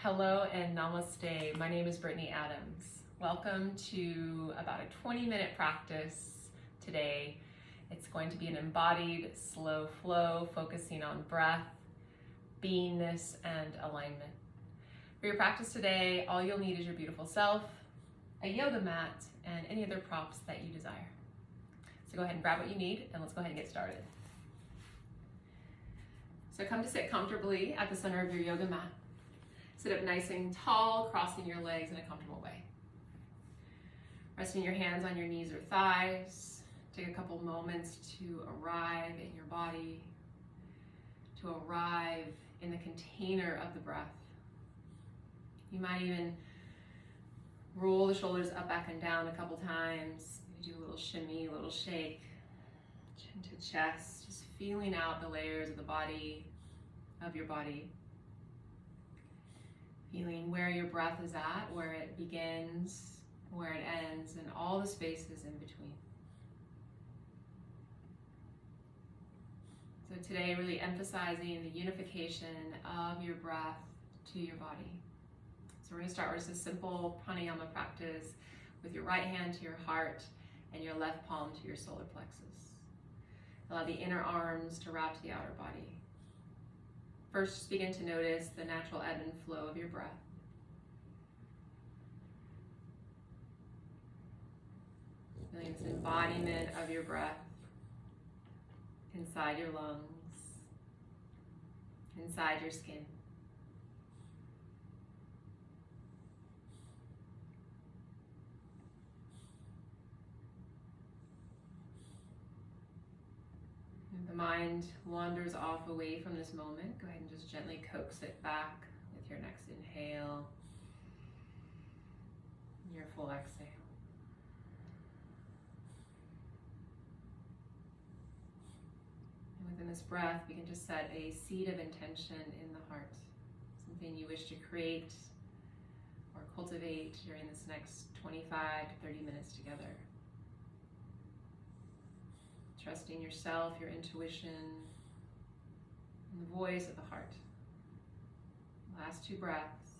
Hello and namaste. My name is Brittany Adams. Welcome to about a 20-minute practice today. It's going to be an embodied slow flow focusing on breath, beingness, and alignment. For your practice today, all you'll need is your beautiful self, a yoga mat, and any other props that you desire. So go ahead and grab what you need and let's go ahead and get started. So come to sit comfortably at the center of your yoga mat. Sit up nice and tall, crossing your legs in a comfortable way. Resting your hands on your knees or thighs. Take a couple moments to arrive in your body, to arrive in the container of the breath. You might even roll the shoulders up, back, and down a couple times. Maybe do a little shimmy, a little shake, chin to chest, just feeling out the layers of the body, of your body. Feeling where your breath is at, where it begins, where it ends, and all the spaces in between. So today, really emphasizing the unification of your breath to your body. So we're going to start with just a simple pranayama practice with your right hand to your heart and your left palm to your solar plexus. Allow the inner arms to wrap to the outer body. First, just begin to notice the natural ebb and flow of your breath. Feeling this embodiment of your breath inside your lungs, inside your skin. The mind wanders off away from this moment. Go ahead and just gently coax it back with your next inhale, and your full exhale. And within this breath, begin to set a seed of intention in the heart, something you wish to create or cultivate during this next 25 to 30 minutes together. Trusting yourself, your intuition, and the voice of the heart. Last two breaths.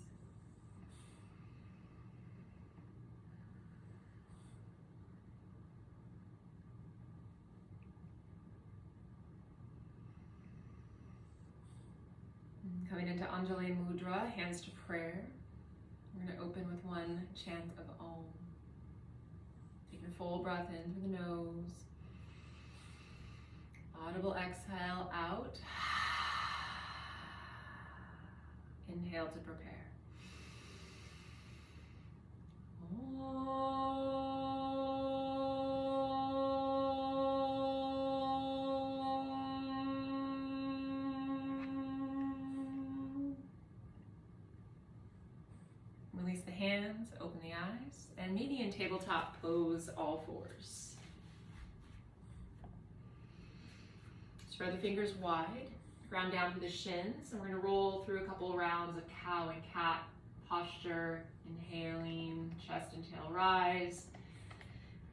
And coming into Anjali Mudra, hands to prayer. We're going to open with one chant of Om. Take your full breath in through the nose. Audible exhale out. Inhale to prepare. Release the hands, open the eyes, and meeting in tabletop pose, all fours. Spread the fingers wide, ground down to the shins, and we're going to roll through a couple rounds of cow and cat posture. Inhaling, chest and tail rise.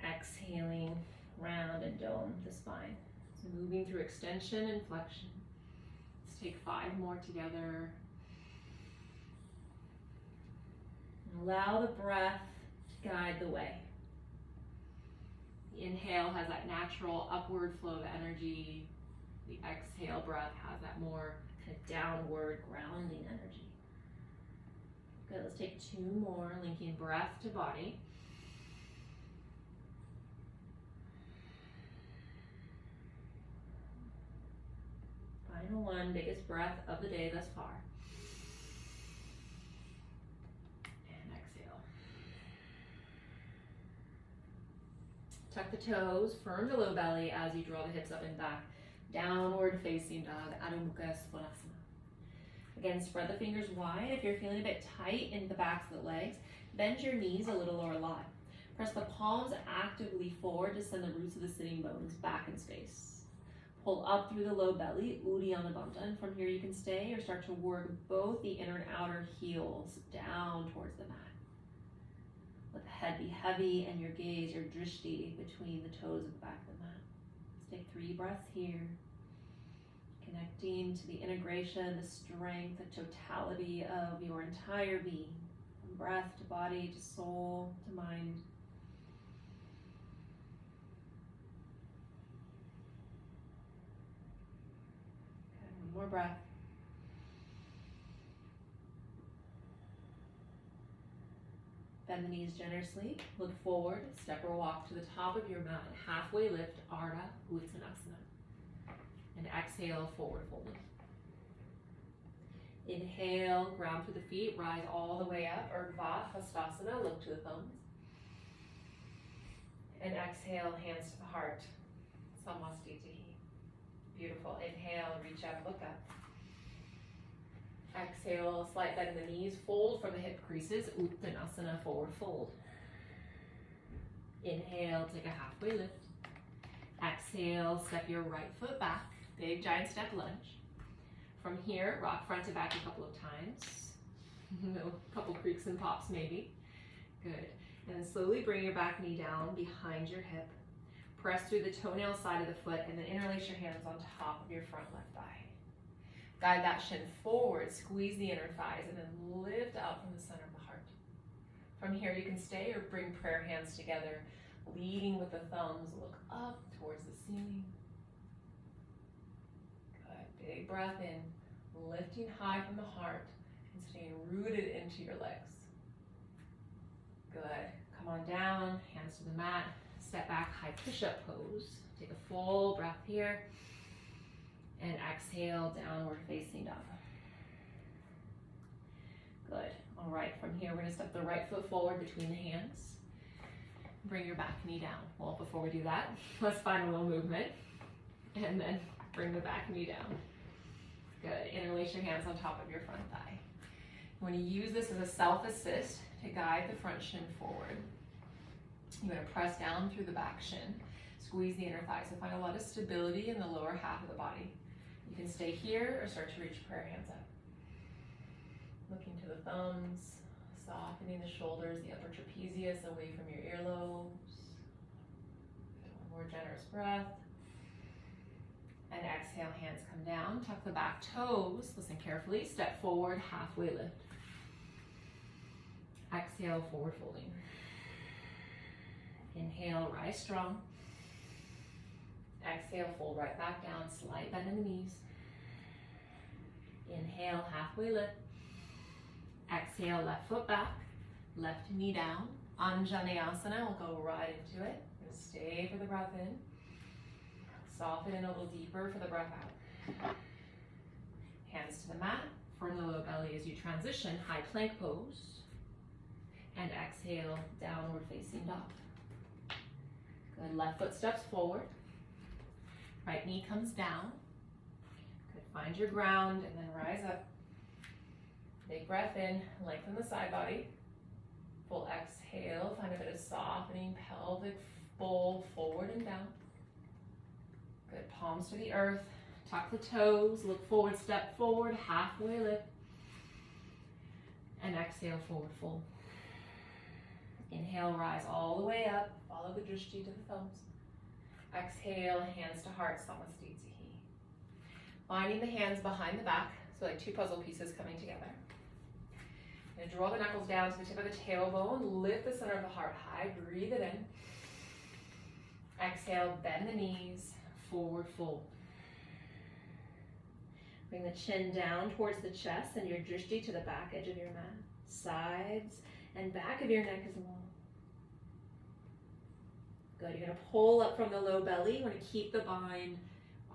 Exhaling, round and dome the spine. So moving through extension and flexion. Let's take 5 more together. And allow the breath to guide the way. The inhale has that natural upward flow of energy. The exhale breath has that more kind of downward grounding energy. Good, let's take 2 more, linking breath to body. Final one, biggest breath of the day thus far. And exhale. Tuck the toes, firm the low belly as you draw the hips up and back. Downward facing dog, Adho Mukha Svanasana. Again, spread the fingers wide. If you're feeling a bit tight in the backs of the legs, bend your knees a little or a lot. Press the palms actively forward to send the roots of the sitting bones back in space. Pull up through the low belly, Uddiyana Bandha, and from here you can stay or start to work both the inner and outer heels down towards the mat. Let the head be heavy and your gaze, your drishti, between the toes of the back of the mat. Let's take 3 breaths here. You Connecting to the integration, the strength, the totality of your entire being. From breath to body to soul to mind. Okay, one more breath. Bend the knees generously. Look forward. Step or walk to the top of your mat. Halfway lift, Ardha Uttanasana. And exhale, forward folding. Inhale, ground through the feet. Rise all the way up. Urdhva Hastasana. Look to the thumbs. And exhale, hands to the heart. Samastitihi. Beautiful. Inhale, reach up, look up. Exhale, slight bend in the knees, fold from the hip creases, Uttanasana, forward fold. Inhale, take a halfway lift. Exhale, step your right foot back, big giant step lunge. From here, rock front to back a couple of times. A couple creaks and pops maybe. Good. And then slowly bring your back knee down behind your hip. Press through the toenail side of the foot and then interlace your hands on top of your front left thigh. Guide that shin forward, squeeze the inner thighs, and then lift up from the center of the heart. From here, you can stay or bring prayer hands together, leading with the thumbs. Look up towards the ceiling. Good. Big breath in, lifting high from the heart and staying rooted into your legs. Good. Come on down, hands to the mat. Step back, high push-up pose. Take a full breath here. And exhale, downward facing dog. Good. All right, from here, we're gonna step the right foot forward between the hands. Bring your back knee down. Well, before we do that, let's find a little movement. And then bring the back knee down. Good. Interlace your hands on top of your front thigh. You wanna use this as a self-assist to guide the front shin forward. You wanna press down through the back shin. Squeeze the inner thigh. So find a lot of stability in the lower half of the body. You can stay here or start to reach prayer hands up. Looking to the thumbs, softening the shoulders, the upper trapezius away from your earlobes. One more generous breath. And exhale, hands come down. Tuck the back toes. Listen carefully. Step forward, halfway lift. Exhale, forward folding. Inhale, rise strong. Exhale, fold right back down, slight bend in the knees. Inhale, halfway lift. Exhale, left foot back, left knee down. Anjaneyasana, we'll go right into it. We're gonna stay for the breath in. Soften in a little deeper for the breath out. Hands to the mat, firm the low belly as you transition, high plank pose. And exhale, downward facing dog. Good, left foot steps forward. Right knee comes down. Good, find your ground and then rise up. Big breath in, lengthen the side body. Full exhale, find a bit of softening, pelvic bowl forward and down. Good, palms to the earth. Tuck the toes, look forward, step forward, halfway lift. And exhale, forward fold. Inhale, rise all the way up. Follow the drishti to the thumbs. Exhale, hands to heart, Samastitihi. Binding the hands behind the back, so like two puzzle pieces coming together. And draw the knuckles down to the tip of the tailbone. Lift the center of the heart high. Breathe it in. Exhale, bend the knees. Forward fold. Bring the chin down towards the chest and your drishti to the back edge of your mat. Sides and back of your neck as well. Good, you're gonna pull up from the low belly. You wanna keep the bind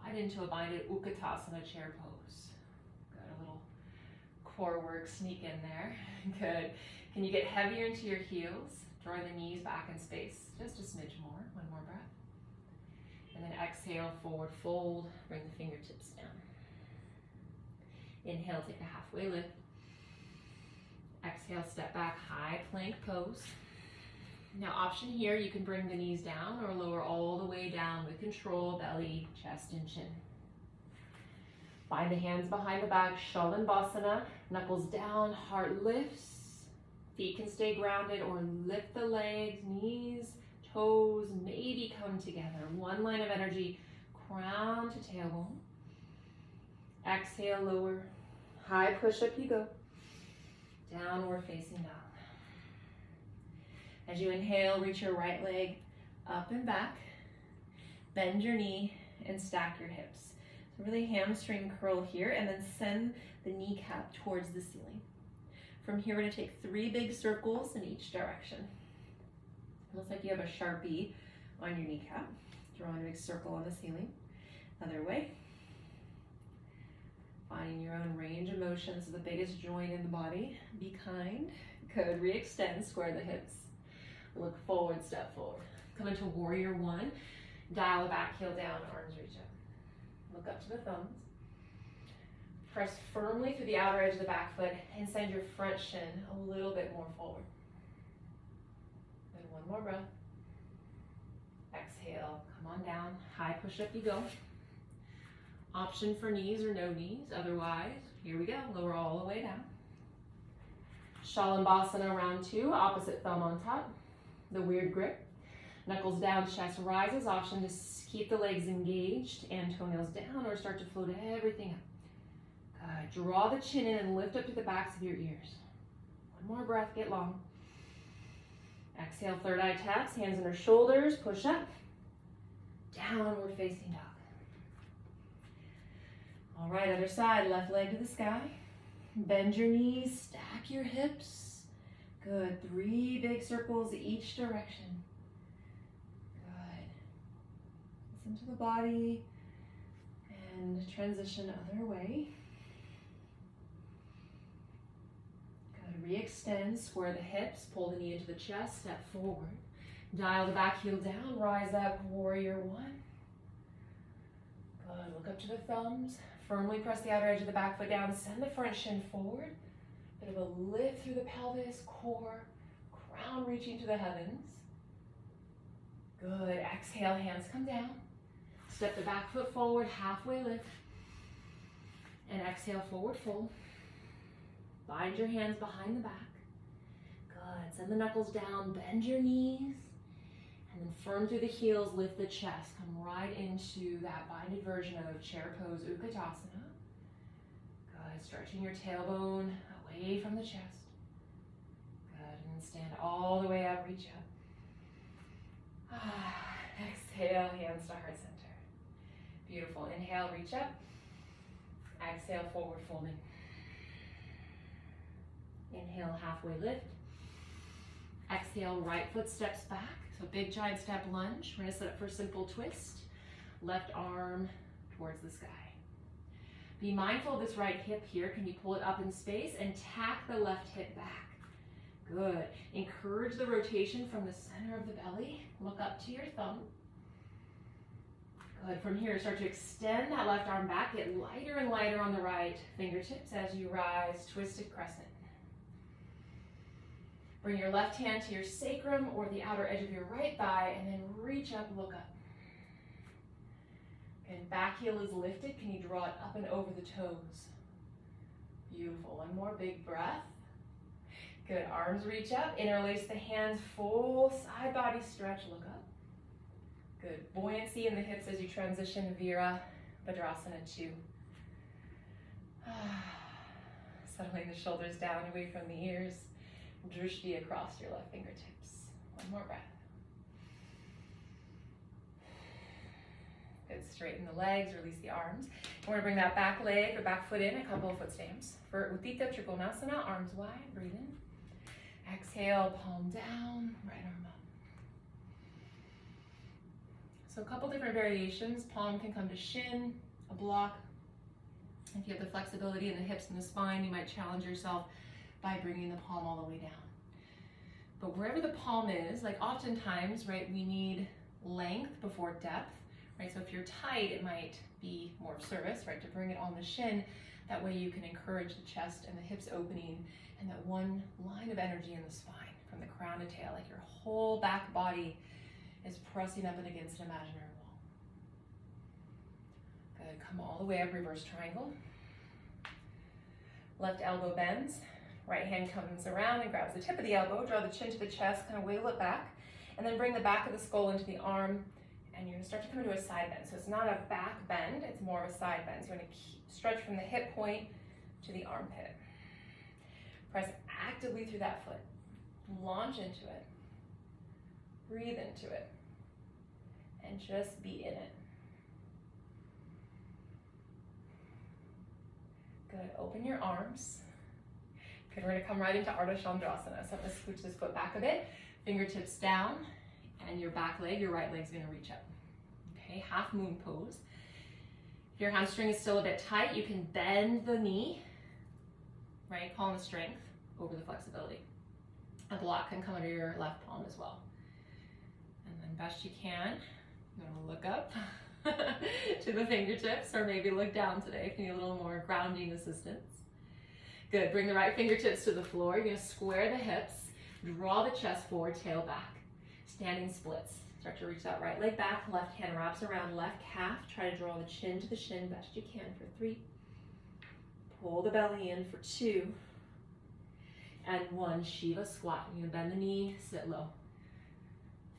right into a binded Utkatasana chair pose. Good, a little core work sneak in there. Good. Can you get heavier into your heels? Draw the knees back in space. Just a smidge more, one more breath. And then exhale, forward fold, bring the fingertips down. Inhale, take a halfway lift. Exhale, step back, high plank pose. Now option here, you can bring the knees down or lower all the way down with control, belly, chest, and chin. Find the hands behind the back, Shalanbasana, knuckles down, heart lifts. Feet can stay grounded or lift the legs, knees, toes, maybe come together. One line of energy, crown to tailbone. Exhale, lower. High push-up you go. Downward facing dog. As you inhale, reach your right leg up and back. Bend your knee and stack your hips. So really hamstring curl here, and then send the kneecap towards the ceiling. From here, we're gonna take 3 big circles in each direction. It looks like you have a Sharpie on your kneecap. Drawing a big circle on the ceiling. Other way. Finding your own range of motion. This is the biggest joint in the body. Be kind. Good. Re-extend, square the hips. Look forward, step forward. Come into warrior 1. Dial the back heel down, arms reach up. Look up to the thumbs. Press firmly through the outer edge of the back foot and send your front shin a little bit more forward. Good. One more breath. Exhale, come on down. High push-up you go. Option for knees or no knees. Otherwise, here we go. Lower all the way down. Shalambhasana round 2. Opposite thumb on top. The weird grip. Knuckles down, chest rises. Option to keep the legs engaged and toenails down, or start to float everything up. Good. Draw the chin in and lift up to the backs of your ears. One more breath, get long. Exhale, third eye taps, hands under shoulders, push up. Downward facing dog. All right, other side, left leg to the sky. Bend your knees, stack your hips. Good. 3 big circles each direction. Good. Listen to the body and transition other way. Good. Re-extend, square the hips, pull the knee into the chest, step forward. Dial the back heel down, rise up, warrior 1. Good. Look up to the thumbs. Firmly press the outer edge of the back foot down. Send the front shin forward. Bit of a lift through the pelvis, core, crown reaching to the heavens. Good. Exhale, hands come down. Step the back foot forward, halfway lift. And exhale, forward fold. Bind your hands behind the back. Good. Send the knuckles down, bend your knees. And then firm through the heels, lift the chest. Come right into that binded version of chair pose, Utkatasana. Good, stretching your tailbone away from the chest. Good, and then stand all the way up, reach up. Exhale, hands to heart center. Beautiful, inhale, reach up. Exhale, forward folding. Inhale, halfway lift. Exhale, right foot steps back. So big giant step lunge. We're gonna set up for a simple twist. Left arm towards the sky. Be mindful of this right hip here. Can you pull it up in space and tack the left hip back? Good. Encourage the rotation from the center of the belly. Look up to your thumb. Good. From here, start to extend that left arm back. Get lighter and lighter on the right fingertips as you rise, twisted crescent. Bring your left hand to your sacrum or the outer edge of your right thigh, and then reach up, look up. And back heel is lifted. Can you draw it up and over the toes? Beautiful. One more big breath. Good. Arms reach up. Interlace the hands. Full side body stretch. Look up. Good. Buoyancy in the hips as you transition Virabhadrasana 2. Settling the shoulders down away from the ears. Drishti across your left fingertips. One more breath. Good. Straighten the legs, release the arms. We're going to bring that back leg or back foot in, a couple of foot stamps. For Utthita Trikonasana, arms wide, breathe in. Exhale, palm down, right arm up. So a couple different variations. Palm can come to shin, a block. If you have the flexibility in the hips and the spine, you might challenge yourself by bringing the palm all the way down. But wherever the palm is, like oftentimes, right, we need length before depth, right? So if you're tight, it might be more of service, right, to bring it on the shin. That way you can encourage the chest and the hips opening and that one line of energy in the spine from the crown to tail, like your whole back body is pressing up and against an imaginary wall. Good, come all the way up, reverse triangle. Left elbow bends. Right hand comes around and grabs the tip of the elbow, draw the chin to the chest, kind of wiggle it back, and then bring the back of the skull into the arm And you're gonna start to come into a side bend. So it's not a back bend, it's more of a side bend. So you're gonna stretch from the hip point to the armpit. Press actively through that foot. Launch into it. Breathe into it. And just be in it. Good, open your arms. Good, we're gonna come right into Ardha Chandrasana. So I'm gonna scooch this foot back a bit, fingertips down, and your back leg, your right leg's gonna reach up. Okay, half moon pose. If your hamstring is still a bit tight, you can bend the knee, right? Calling the strength over the flexibility. A block can come under your left palm as well. And then best you can, you wanna look up to the fingertips, or maybe look down today if you need a little more grounding assistance. Good, bring the right fingertips to the floor. You're gonna square the hips, draw the chest forward, tail back. Standing splits. Start to reach that right leg back, left hand wraps around left calf. Try to draw the chin to the shin best you can for 3. Pull the belly in for 2. And 1, Shiva squat. You're gonna bend the knee, sit low.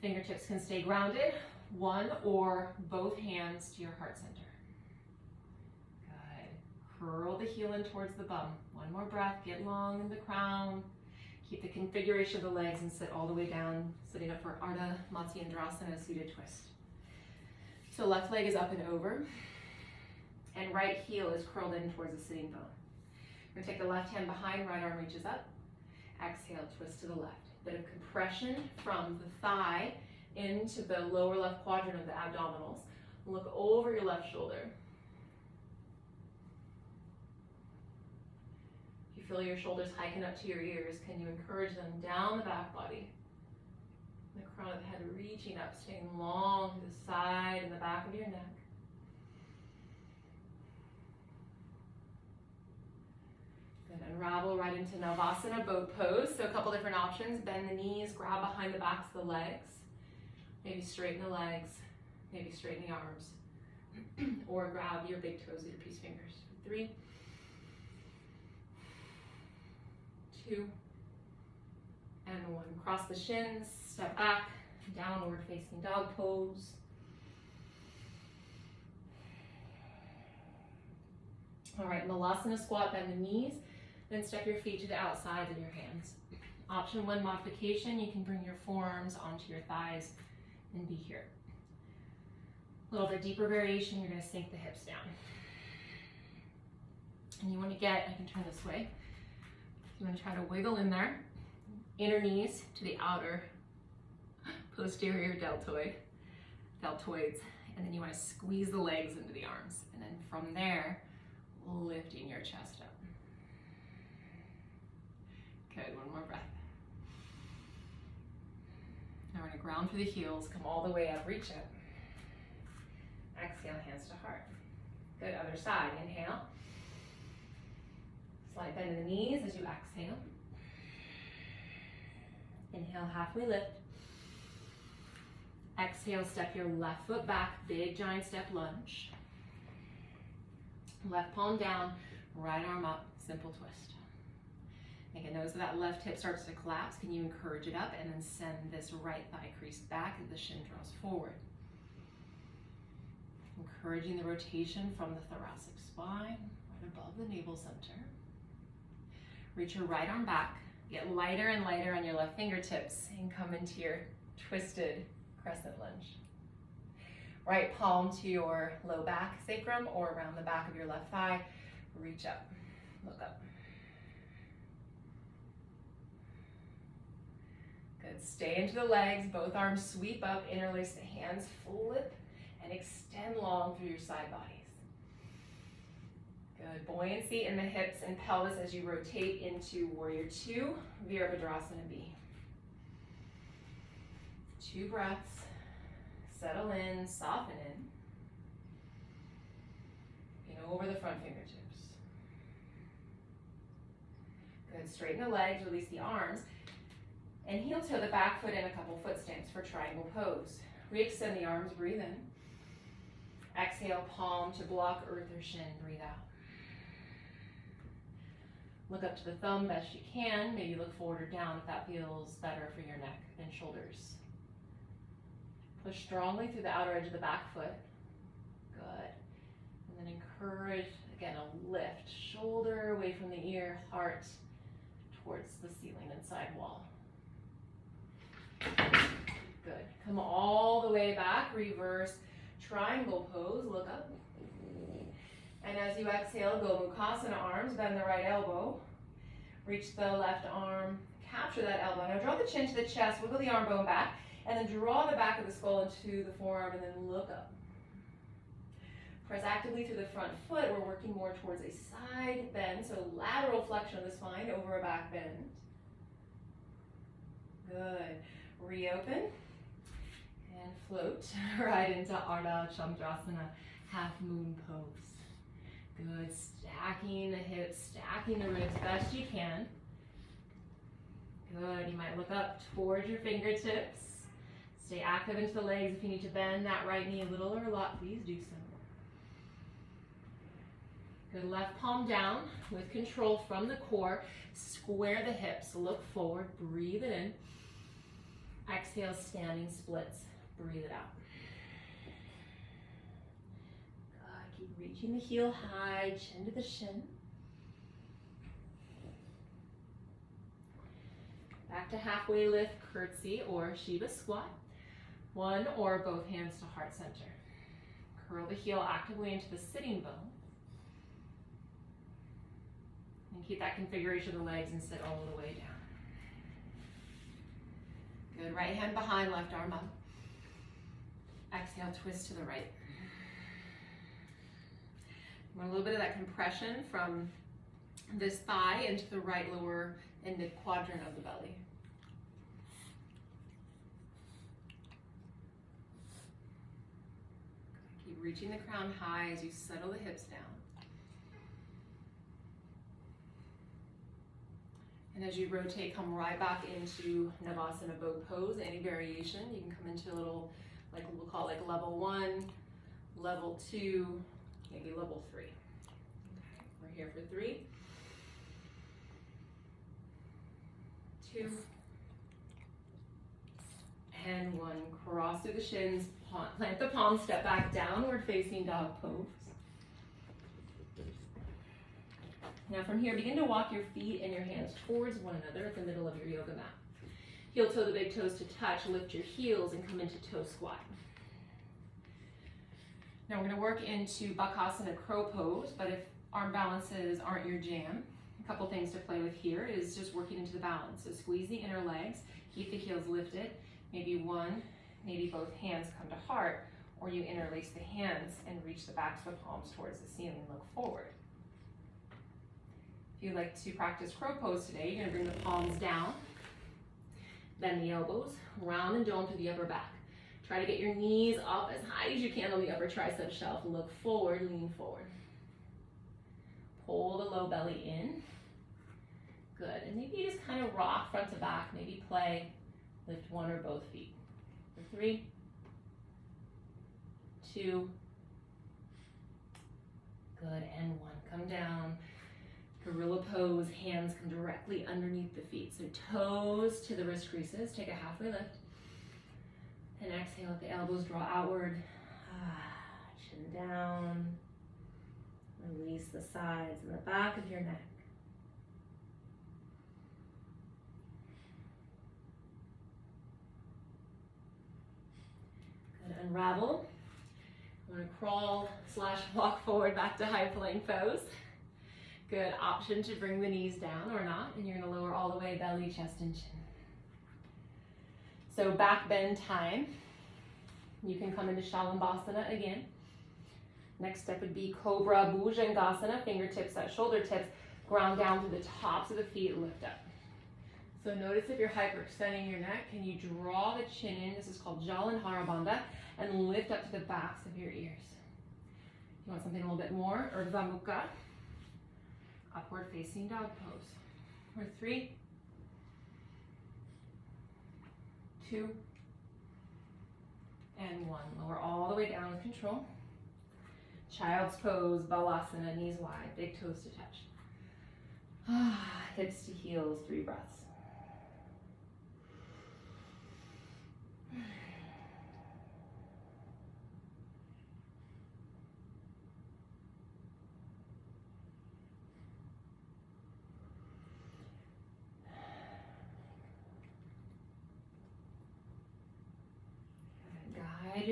Fingertips can stay grounded. 1 or both hands to your heart center. Curl the heel in towards the bum. 1 more breath, get long in the crown. Keep the configuration of the legs and sit all the way down, sitting up for Ardha Matsyendrasana, seated twist. So left leg is up and over, and right heel is curled in towards the sitting bone. We're gonna take the left hand behind, right arm reaches up. Exhale, twist to the left. Bit of compression from the thigh into the lower left quadrant of the abdominals. Look over your left shoulder. Feel your shoulders hiking up to your ears. Can you encourage them down the back body? The crown of the head reaching up, staying long to the side and the back of your neck. Good, unravel right into Navasana, boat pose. So a couple different options. Bend the knees, grab behind the backs of the legs. Maybe straighten the legs, maybe straighten the arms. Or grab your big toes with your peace fingers. 3, 2, and 1. Cross the shins, step back, downward facing dog pose. All right, Malasana squat, bend the knees, then step your feet to the outsides of your hands. Option 1 modification, you can bring your forearms onto your thighs and be here. A little bit deeper variation, you're gonna sink the hips down. And you wanna get, I can turn this way, you want to try to wiggle in there, inner knees to the outer posterior deltoids, and then you want to squeeze the legs into the arms, and then from there, lifting your chest up. Good, 1 more breath. Now we're going to ground through the heels, come all the way up, reach up. Exhale, hands to heart. Good, other side, inhale. Slight bend in the knees as you exhale. Inhale, halfway lift. Exhale, step your left foot back, big giant step lunge. Left palm down, right arm up, simple twist. Make a nose of that left hip starts to collapse. Can you encourage it up and then send this right thigh crease back as the shin draws forward. Encouraging the rotation from the thoracic spine, right above the navel center. Reach your right arm back, get lighter and lighter on your left fingertips, and come into your twisted crescent lunge. Right palm to your low back sacrum or around the back of your left thigh. Reach up, look up. Good, stay into the legs, both arms sweep up, interlace the hands, flip, and extend long through your side bodies. Good, buoyancy in the hips and pelvis as you rotate into Warrior 2, Virabhadrasana B. 2 breaths, settle in, soften in. Over the front fingertips. Good, straighten the legs, release the arms, and heel toe the back foot in a couple foot stamps for triangle pose. Re-extend the arms, breathe in. Exhale, palm to block earth or shin, breathe out. Look up to the thumb best you can. Maybe look forward or down if that feels better for your neck and shoulders. Push strongly through the outer edge of the back foot. Good. And then encourage, again, a lift. Shoulder away from the ear, heart towards the ceiling and side wall. Good. Come all the way back, reverse triangle pose, look up. And as you exhale, go Mukasana arms, bend the right elbow. Reach the left arm, capture that elbow. Now draw the chin to the chest, wiggle the arm bone back, and then draw the back of the skull into the forearm and then look up. Press actively through the front foot. We're working more towards a side bend, so lateral flexion of the spine over a back bend. Good. Reopen and float right into Ardha Chandrasana, half moon pose. Good. Stacking the hips, stacking the ribs best you can. Good. You might look up towards your fingertips. Stay active into the legs. If you need to bend that right knee a little or a lot, please do so. Good. Left palm down with control from the core. Square the hips. Look forward. Breathe it in. Exhale, standing splits. Breathe it out. Good. Keep reaching the heel high, chin to the shin. Back to halfway lift, curtsy or Shiva squat. One or both hands to heart center. Curl the heel actively into the sitting bone. And keep that configuration of the legs and sit all the way down. Good, right hand behind, left arm up. Exhale, twist to the right. Want a little bit of that compression from this thigh into the right lower and mid quadrant of the belly. Keep reaching the crown high as you settle the hips down. And as you rotate, come right back into Navasana boat pose. Any variation, you can come into a little, like we'll call it like level 1, level 2, maybe level 3. Okay, we're here for 3, 2, and 1. Cross through the shins, plant the palms, step back, downward facing dog pose. Now from here, begin to walk your feet and your hands towards one another at the middle of your yoga mat. Heel toe the big toes to touch, lift your heels and come into toe squat. Now we're going to work into Bakasana crow pose, but if arm balances aren't your jam, a couple things to play with here is just working into the balance. So squeeze the inner legs, keep the heels lifted, maybe one, maybe both hands come to heart, or you interlace the hands and reach the backs of the palms towards the ceiling, look forward. If you'd like to practice crow pose today, you're going to bring the palms down, bend the elbows, round and dome to the upper back. Try to get your knees up as high as you can on the upper tricep shelf. Look forward, lean forward. Pull the low belly in. Good. And maybe you just kind of rock front to back. Maybe play, lift one or both feet. For 3, 2, good, and 1. Come down. Gorilla pose, hands come directly underneath the feet. So toes to the wrist creases, take a halfway lift. And exhale, let the elbows draw outward. Chin down. Release the sides and the back of your neck. Good, unravel. I'm gonna crawl / walk forward back to high plank pose. Good, option to bring the knees down or not, and you're gonna lower all the way, belly, chest, and chin. So back bend time. You can come into Shalambhasana again. Next step would be Cobra Bhujangasana, fingertips at shoulder tips, ground down to the tops of the feet, lift up. So notice if you're hyperextending your neck, can you draw the chin in? This is called Jalandhara Bandha, and lift up to the backs of your ears. If you want something a little bit more, Urdhva Mukha. Upward facing dog pose. For 3, 2, and 1. Lower all the way down with control. Child's pose, Balasana, knees wide, big toes to touch. Hips to heels, 3 breaths.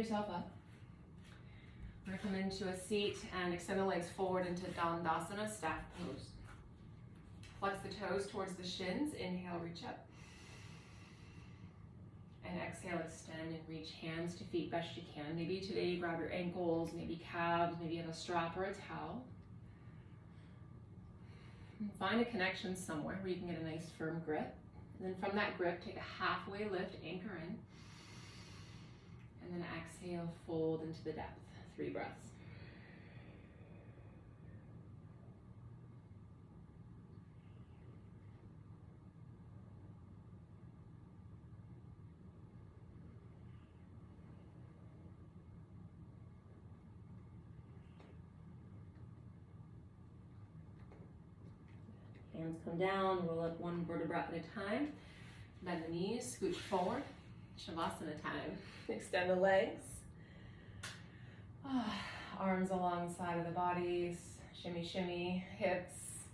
yourself up. We're going to come into a seat and extend the legs forward into Dandasana, staff pose. Flex the toes towards the shins. Inhale, reach up. And exhale, extend and reach hands to feet best you can. Maybe today you grab your ankles, maybe calves, maybe you have a strap or a towel. And find a connection somewhere where you can get a nice firm grip. And then from that grip, take a halfway lift, anchor in. And then exhale, fold into the depth. 3 breaths. Hands come down, roll up one vertebra at a time. Bend the knees, scooch forward. Shavasana time. Extend the legs. Arms along the side of the bodies. Shimmy, shimmy, hips.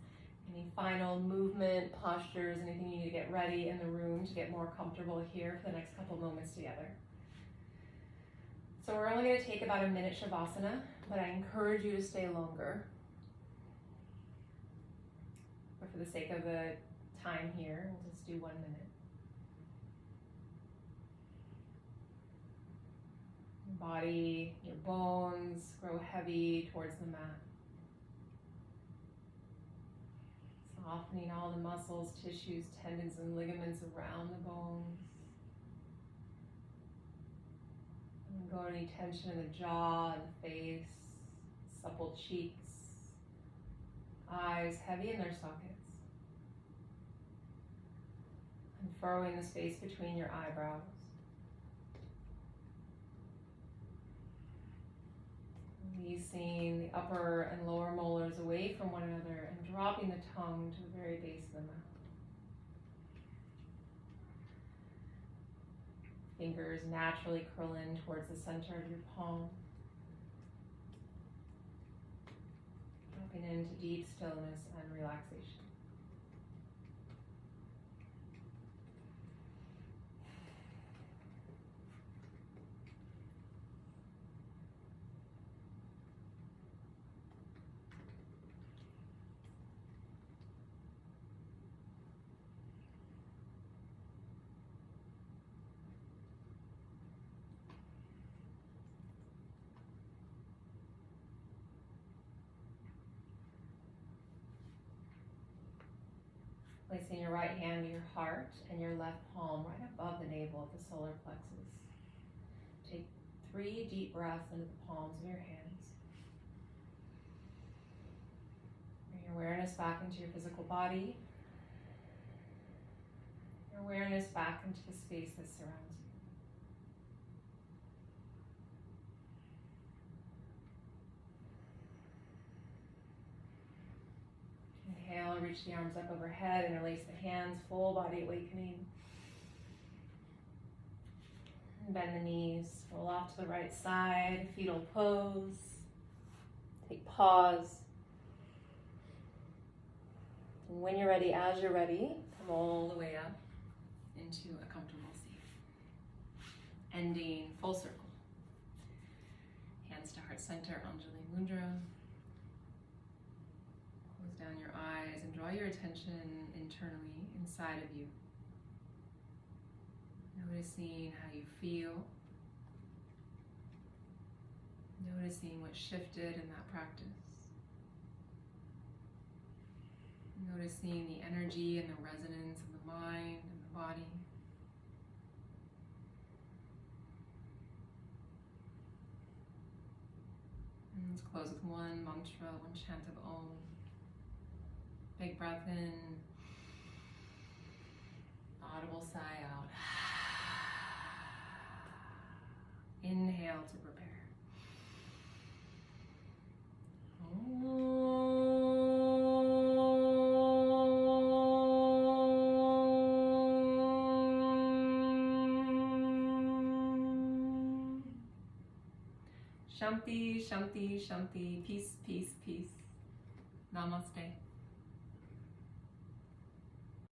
Any final movement, postures, anything you need to get ready in the room to get more comfortable here for the next couple moments together. So we're only going to take about a minute Shavasana, but I encourage you to stay longer. But for the sake of the time here, we'll just do 1 minute. Your body, your bones grow heavy towards the mat. Softening all the muscles, tissues, tendons, and ligaments around the bones. And go any tension in the jaw and the face, supple cheeks, eyes heavy in their sockets. And furrowing the space between your eyebrows. Releasing the upper and lower molars away from one another and dropping the tongue to the very base of the mouth. Fingers naturally curl in towards the center of your palm. Dropping into deep stillness and relaxation. Placing your right hand to your heart and your left palm right above the navel of the solar plexus. Take 3 deep breaths into the palms of your hands. Bring your awareness back into your physical body. Your awareness back into the space that surrounds you. Inhale, reach the arms up overhead, interlace the hands, full body awakening. And bend the knees, roll off to the right side, fetal pose. Take pause. And when you're ready, as you're ready, come all the way up into a comfortable seat. Ending full circle. Hands to heart center, Anjali Mudra. Down your eyes and draw your attention internally inside of you. Noticing how you feel. Noticing what shifted in that practice. Noticing the energy and the resonance of the mind and the body. And let's close with one mantra, one chant of Om. Big breath in, audible sigh out. Inhale to prepare. Shanti, Shanti, Shanti, peace, peace, peace. Namaste.